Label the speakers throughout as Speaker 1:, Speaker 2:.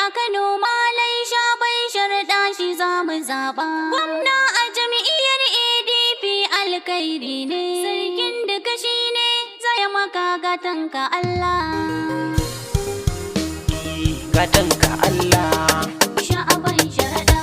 Speaker 1: a Kano Malai Shabai Sharaɗa shi za mu zaɓa. Gwamna a jam'iyyar ADP alkhairi ne, sarkin duka shi ne zai maka gatanka Allah.
Speaker 2: Gatanka Allah.
Speaker 1: Sha'aban Sharaɗa.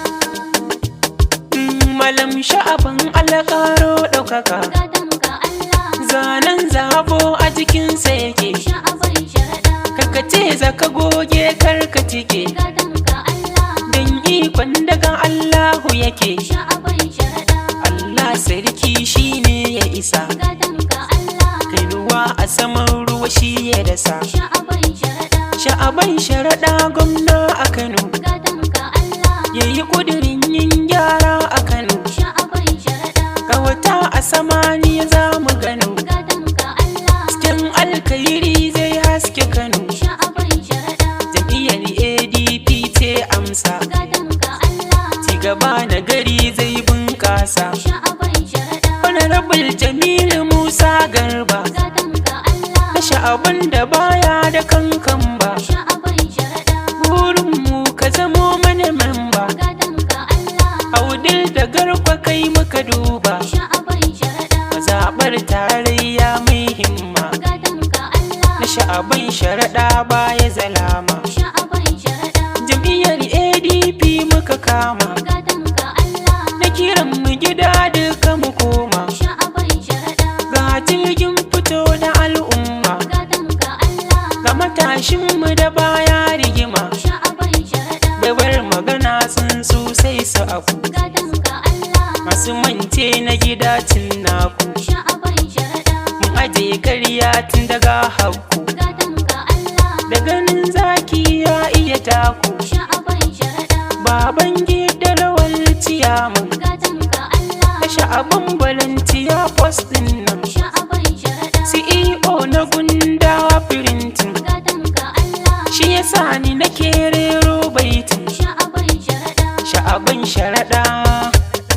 Speaker 2: Malam Sha'aban alƙaro ɗaukaka.
Speaker 1: Gatanka Allah.
Speaker 2: Zanen zabo a jikinsa yake.
Speaker 1: Sha'aban Sharaɗa.
Speaker 2: Karkace zaka goge karka tike.
Speaker 1: Gatanka Allah.
Speaker 2: Dan ikon daga Allahu yake.
Speaker 1: Sha'aban Sharaɗa.
Speaker 2: Allah sarki shine ya isa.
Speaker 1: Gatanka Allah.
Speaker 2: Kai ruwa a saman ruwa shi ya dasa.
Speaker 1: Sha'aban Sharaɗa.
Speaker 2: Sha'aban Sharaɗa gwamna a Kano.
Speaker 1: Gatanka Allah.
Speaker 2: Yayi ƙudurin yin gyara a Kano.
Speaker 1: Sha'aban Sharaɗa.
Speaker 2: Kawata a samaniya za mu gano.
Speaker 1: Gatanka Allah.
Speaker 2: Cikin alkairi zai haske Kano.
Speaker 1: Sha'aban Sharaɗa.
Speaker 2: Jam'iyyar ADP ce amsa.
Speaker 1: Gatanka Allah.
Speaker 2: Cigaba na gari zai bunƙasa.
Speaker 1: Sha'aban Sharaɗa.
Speaker 2: Honorable Jamilu Musa Garba.
Speaker 1: Gatanka Allah.
Speaker 2: Da Sha'aban da baya da kankan ba.
Speaker 1: Sha'aban Sharaɗa.
Speaker 2: Burinmu ka zamo mana memba.
Speaker 1: Gatanka Allah.
Speaker 2: Audil da Garba kai muka duba.
Speaker 1: Sha'aban Sharaɗa.
Speaker 2: Mazaɓar tarayya mai himma.
Speaker 1: Gatanka Allah.
Speaker 2: Na Sha'aban Sharaɗa baya zalama.
Speaker 1: Sha'aban Sharaɗa.
Speaker 2: Jam'iyyar ADP muka kama.
Speaker 1: Gatanka Allah.
Speaker 2: Na kiran mu gida duka mu koma.
Speaker 1: Sha'aban Sharaɗa.
Speaker 2: Ga jirgin fito da al'umma.
Speaker 1: Gatanka Allah.
Speaker 2: Ga matashin mu da baya rigima.
Speaker 1: Sha'aban Sharaɗa.
Speaker 2: Da bar magana tsuntsu sai su afu.
Speaker 1: Gatanka Allah.
Speaker 2: Masu mance na gida tun naku.
Speaker 1: Sha'aban Sharaɗa.
Speaker 2: Mun aje karya tun daga hakku.
Speaker 1: Gatanka Allah.
Speaker 2: Da ganin zaki ya iya taku.
Speaker 1: Sha'aban Sharaɗa.
Speaker 2: Baban gida lawal ciyaman.
Speaker 1: Gatanka Allah.
Speaker 2: Da Sha'aban volunteer post din nan.
Speaker 1: Sha'aban Sharaɗa.
Speaker 2: CEO na gundawa printing.
Speaker 1: Gatanka Allah.
Speaker 2: Shi yasa ni nake rero baitin.
Speaker 1: Sha'aban Sharaɗa.
Speaker 2: Sha'aban Sharaɗa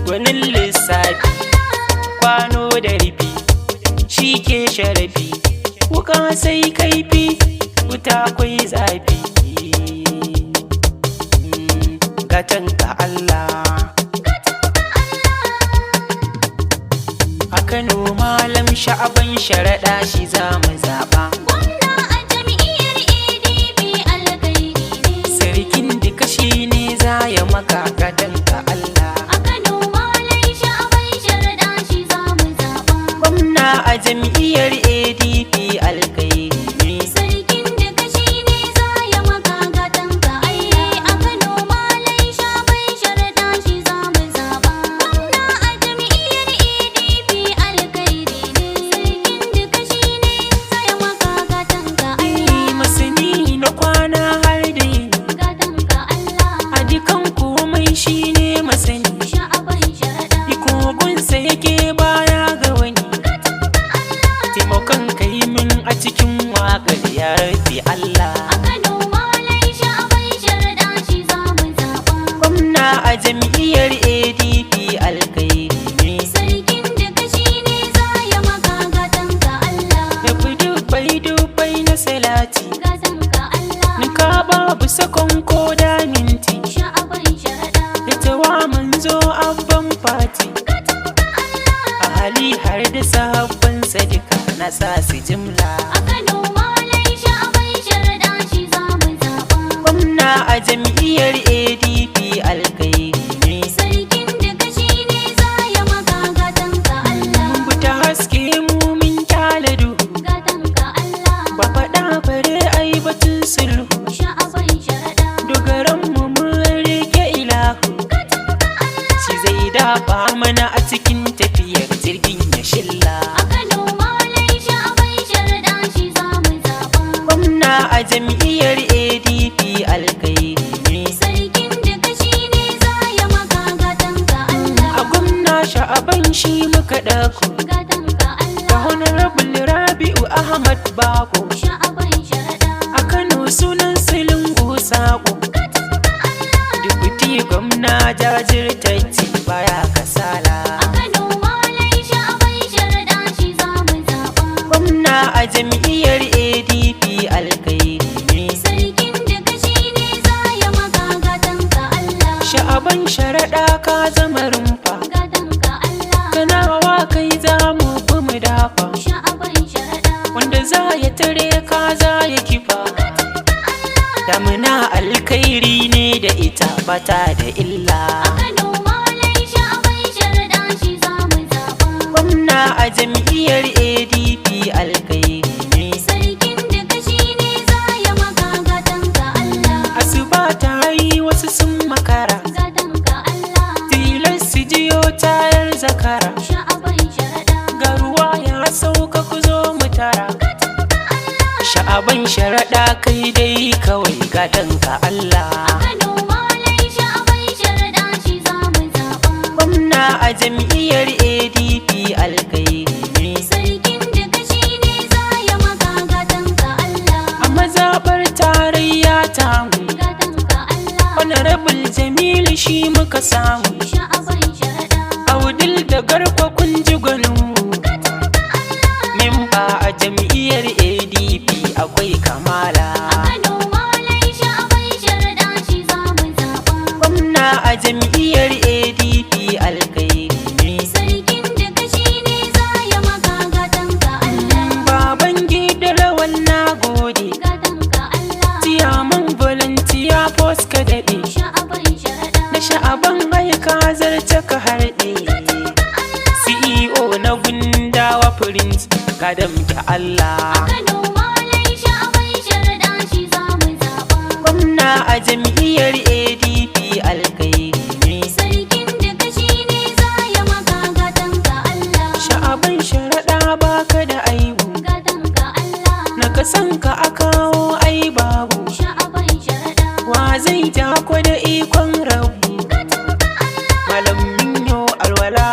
Speaker 2: gwanin lissafi. Kwano da rufi shi ke sharafi. Wuka sai kaifi wuta kwai zafi. Gatanka Allah. A Kano Malam Sha'aban Sharaɗa shi za mu zaɓa.
Speaker 1: Gwamna a jam'iyyar ADP alkhairi ne,
Speaker 2: Sarkin duka shi ne za ya maka gatanka Allah.
Speaker 1: a Kano Malai Sha'aban Sharaɗa shi za mu zaɓa.
Speaker 2: Gwamna a jam'iyyar ADP alkairi ne.
Speaker 1: Sarkin duka shi ne za ya maka gatanka Allah. A Kano Malai Sha'aban Sharaɗa shi za mu zaɓa. Gwamna a jam'iyyar ADP alkhairi ne, sarkin duka shi ne za ya maka gatanka Allah.
Speaker 2: Masani na kwana har da yini.
Speaker 1: Gatanka Allah.
Speaker 2: A dukan komai shi ne masani.
Speaker 1: Sha'aban Sharaɗa.
Speaker 2: Ikogunsa yake baya ga wani. Taimakon ka yi min a cikin waƙar ya rufe Allah.
Speaker 1: A Kano Malai Sha'aban Sharaɗa shi za mu zaɓa.
Speaker 2: Gwamna a jam'iyyar ADP alkairi ne.
Speaker 1: Sarkin duka shi ne za ya maka gatanka Allah.
Speaker 2: Da dubai na salati.
Speaker 1: Gatanka Allah.
Speaker 2: Nika babu sakon ko da minti.
Speaker 1: Sha'aban Sharaɗa.
Speaker 2: Da tawa manzo abban fati.
Speaker 1: Gatanka Allah.
Speaker 2: A hali har da sahabban sadika na sa su jimla.
Speaker 1: A Kano Malai Sha'aban Sharaɗa shi za mu zaɓa.
Speaker 2: Gwamna a jam'iyyar ADP alkairi ne.
Speaker 1: Sarkin duka shi ne za ya maka gatanka Allah.
Speaker 2: Mun bi ta haske mu min kyale duhu.
Speaker 1: Gatanka Allah.
Speaker 2: Ba faɗa bare ai batun sulhu.
Speaker 1: Sha'aban Sharaɗa.
Speaker 2: Dogaran mu mun rike ilahu.
Speaker 1: Gatanka Allah.
Speaker 2: Shi zai dafa mana a cikin tafiyar jirgin ya shilla.
Speaker 1: A Kano Malai Sha'aban Sharaɗa shi za mu zaɓa.
Speaker 2: Gwamna a jam'iyyar ADP alkairi ne.
Speaker 1: Sarkin duka shi ne za ya maka gatanka Allah.
Speaker 2: A gwamna Sha'aban shi muka ɗako.
Speaker 1: Gatanka
Speaker 2: Da
Speaker 1: Allah.
Speaker 2: Honorable Rabi'u Ahmad Bako.
Speaker 1: Sha'aban Sharaɗa.
Speaker 2: A Kano sunan silungu sako.
Speaker 1: Gatanka Allah.
Speaker 2: Dubuti gwamna jajirtacce baya kasala.
Speaker 1: A Kano Malai Sha'aban Sharaɗa shi za mu zaɓa.
Speaker 2: Gwamna a jam'iyyar ADP alkairi ne.
Speaker 1: Sarkin duka shi ne za ya
Speaker 2: ka zama rumfa,
Speaker 1: gadonka Allah.
Speaker 2: kanawa kai za mu bi mu dafa,
Speaker 1: Sha'aban sharaɗa.
Speaker 2: wanda za ya tare ka za ya kifa. Damuna alkhairi ne da ita bata da illa,
Speaker 1: A Kano malai sha'aban sharaɗa shi za mu zaɓa.
Speaker 2: gwamna a jam'iyyar ADP alkhairi ne.
Speaker 1: Sarkin duka shi ne za ya maka gadonka Allah.
Speaker 2: Asuba ta yi wasu sun makara,
Speaker 1: Gadonka Allah.
Speaker 2: tilas su jiyo tayar zakara,
Speaker 1: Sha'aban sharaɗa.
Speaker 2: ga ruwa ya sauka ku zo mu tara. Sha'aban sharaɗa kai dai kawai gadonka Allah,
Speaker 1: A Kano malai sha'aban sharaɗa shi za mu zaɓa.
Speaker 2: gwamna a jam'iyyar ADP alkhairi ne.
Speaker 1: Sarkin duka shi ne za ya maka gadonka Allah.
Speaker 2: A mazaɓar tarayya tamu,
Speaker 1: Gadonka Allah.
Speaker 2: honorable Jamilu shi muka samu,
Speaker 1: Sha'aban sharaɗa.
Speaker 2: Audil da Garko kun ji gwaninmu, memba a jam'iyyar ADP akwai kamala,
Speaker 1: A Kano malai sha'aban sharaɗa shi za mu zaɓa.
Speaker 2: gwamna a jam'iyyar ADP alkhairi ne.
Speaker 1: Sarkin duka shi ne za ya maka gadonka Allah.
Speaker 2: Baban gida rawan na gode,
Speaker 1: Gadonka Allah.
Speaker 2: tiyaman volunteer post ka daɗe,
Speaker 1: Sha'aban sharaɗa.
Speaker 2: na sha'aban aika zarce ka harɗe, CEO na gundawa print gadam da Allah,
Speaker 1: Kano malai sha'aban sharaɗa shi za mu zaɓa.
Speaker 2: gwamna a jam'iyyar ADP alkhairi ne.
Speaker 1: Sarkin duka shi ne za ya maka gadonka Allah.
Speaker 2: Sha'aban sharaɗa baka da aibu,
Speaker 1: Gadonka Allah.
Speaker 2: na kasanka a kawo ai babu,
Speaker 1: Sha'aban sharaɗa.
Speaker 2: wa zai ja ku da ikon rabu. Malam minyo alwala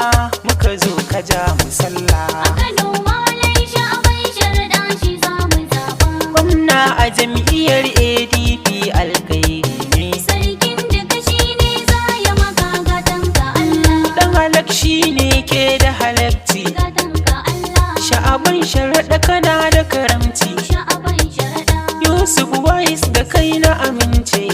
Speaker 2: muka zo ka ja mu sallah,
Speaker 1: Kano malai sha'aban sharaɗa shi za mu zaɓa.
Speaker 2: gwamna a jam'iyyar ADP alkhairi ne.
Speaker 1: Sarkin duka shi ne za ya maka gadonka Allah.
Speaker 2: Dan halak shi ne ke da halakci,
Speaker 1: Gadonka Allah.
Speaker 2: sha'aban sharaɗa kana da karamci,
Speaker 1: Sha'aban sharaɗa.
Speaker 2: Yusuf Wais da kai na amince,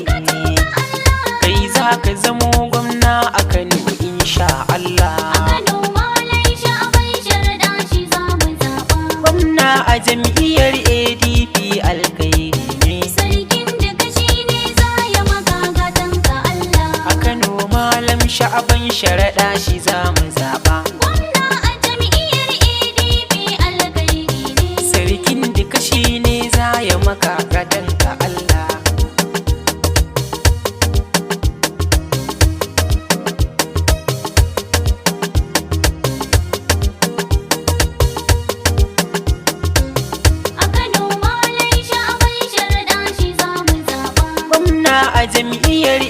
Speaker 2: kai za ka zamo gwamna a Kano insha Allah,
Speaker 1: Kano malai sha'aban sharaɗa shi za mu zaɓa.
Speaker 2: gwamna a jam'iyyar ADP alkhairi ne.
Speaker 1: Sarkin duka shi ne za ya maka gadonka Allah.
Speaker 2: A Kano malam sha'aban sharaɗa shi za mu zaɓa,
Speaker 1: Gwamna a jam'iyyar ADP alkhairi ne.
Speaker 2: sarkin duka shi ne za ya maka gadonka Allah.
Speaker 1: A Kano malai sha'aban sharaɗa shi za mu zaɓa.
Speaker 2: Gwamna a jam'iyyar